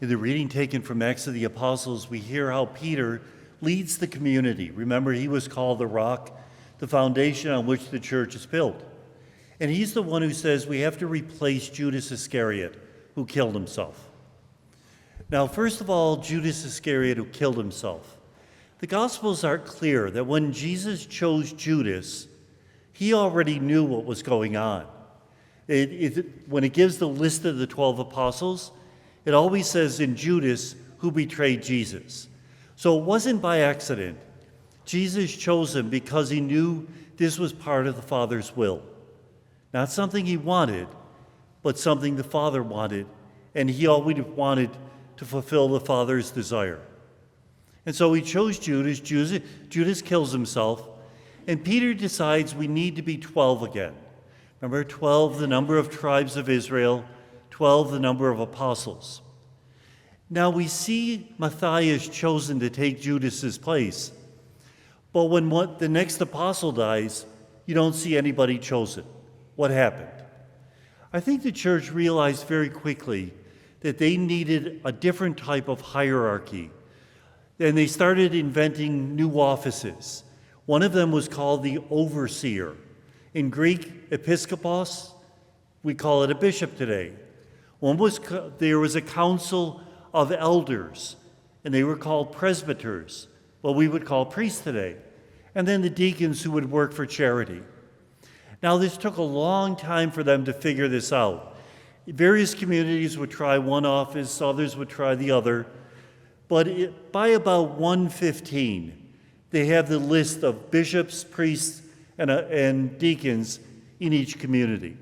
In the reading taken from Acts of the Apostles, we hear how Peter leads the community. Remember, he was called the rock, the foundation on which the church is built. And he's the one who says we have to replace Judas Iscariot, who killed himself. Now, first of all, Judas Iscariot, who killed himself. The Gospels are clear that when Jesus chose Judas, he already knew what was going on. When it gives the list of the 12 apostles, it always says in Judas who betrayed Jesus. So it wasn't by accident. Jesus chose him because he knew this was part of the Father's will. Not something he wanted, but something the Father wanted, and he always wanted to fulfill the Father's desire. And so he chose Judas. Judas kills himself, and Peter decides we need to be 12 again. Remember, 12, the number of tribes of Israel, 12, the number of apostles. Now we see Matthias chosen to take Judas's place, but when the next apostle dies, you don't see anybody chosen. What happened? I think the church realized very quickly that they needed a different type of hierarchy, and they started inventing new offices. One of them was called the overseer. In Greek, episkopos, we call it a bishop today. There was a council of elders, and they were called presbyters, what we would call priests today. And then the deacons who would work for charity. Now, this took a long time for them to figure this out. Various communities would try one office, others would try the other. But by about 115, they have the list of bishops, priests, and deacons in each community.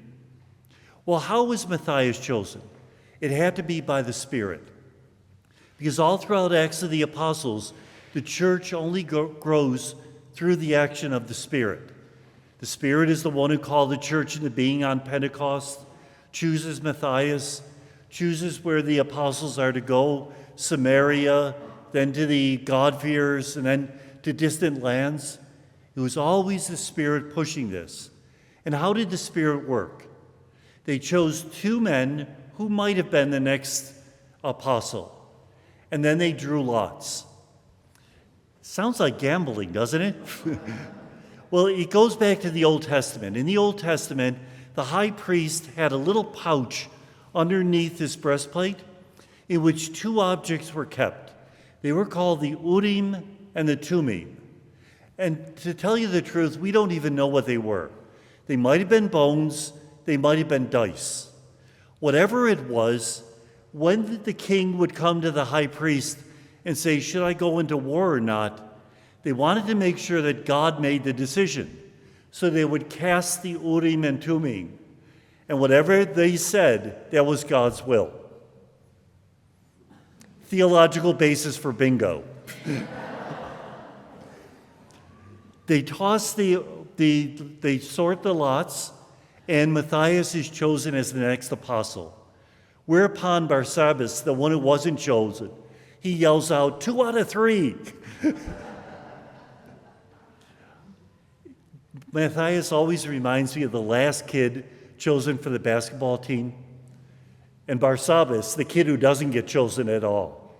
Well, how was Matthias chosen? It had to be by the Spirit. Because all throughout Acts of the Apostles, the church only grows through the action of the Spirit. The Spirit is the one who called the church into being on Pentecost, chooses Matthias, chooses where the apostles are to go, Samaria, then to the God-fearers, and then to distant lands. It was always the Spirit pushing this. And how did the Spirit work? They chose 2 men who might have been the next apostle. And then they drew lots. Sounds like gambling, doesn't it? Well, it goes back to the Old Testament. In the Old Testament, the high priest had a little pouch underneath his breastplate in which 2 objects were kept. They were called the Urim and the Thummim. And to tell you the truth, we don't even know what they were. They might have been bones, they might have been dice. Whatever it was, when the king would come to the high priest and say, should I go into war or not, they wanted to make sure that God made the decision. So they would cast the Urim and Thummim. And whatever they said, that was God's will. Theological basis for bingo. They toss they sort the lots, and Matthias is chosen as the next apostle. Whereupon Barsabbas, the one who wasn't chosen, he yells out, 2 out of 3. Matthias always reminds me of the last kid chosen for the basketball team, and Barsabbas, the kid who doesn't get chosen at all.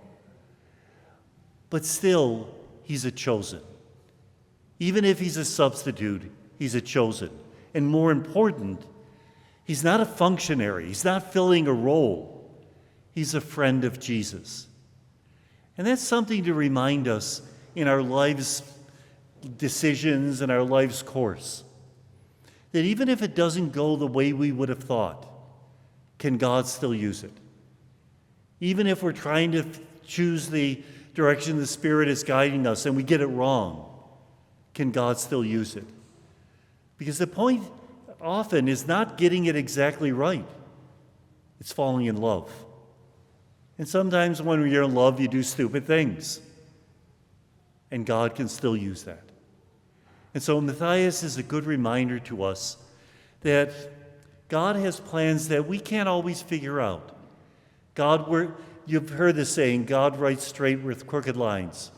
But still, he's a chosen. Even if he's a substitute, he's a chosen. And more important, he's not a functionary. He's not filling a role. He's a friend of Jesus. And that's something to remind us in our lives' decisions and our life's course. That even if it doesn't go the way we would have thought, can God still use it? Even if we're trying to choose the direction the Spirit is guiding us and we get it wrong, can God still use it? Because the point often is not getting it exactly right. It's falling in love. And sometimes when you're in love, you do stupid things. And God can still use that. And so Matthias is a good reminder to us that God has plans that we can't always figure out. You've heard the saying, God writes straight with crooked lines.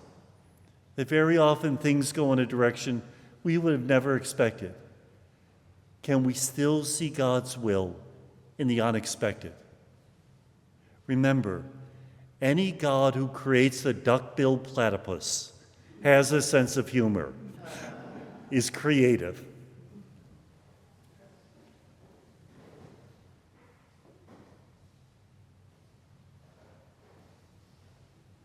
That very often things go in a direction we would have never expected. Can we still see God's will in the unexpected? Remember, any God who creates the duck-billed platypus has a sense of humor, is creative.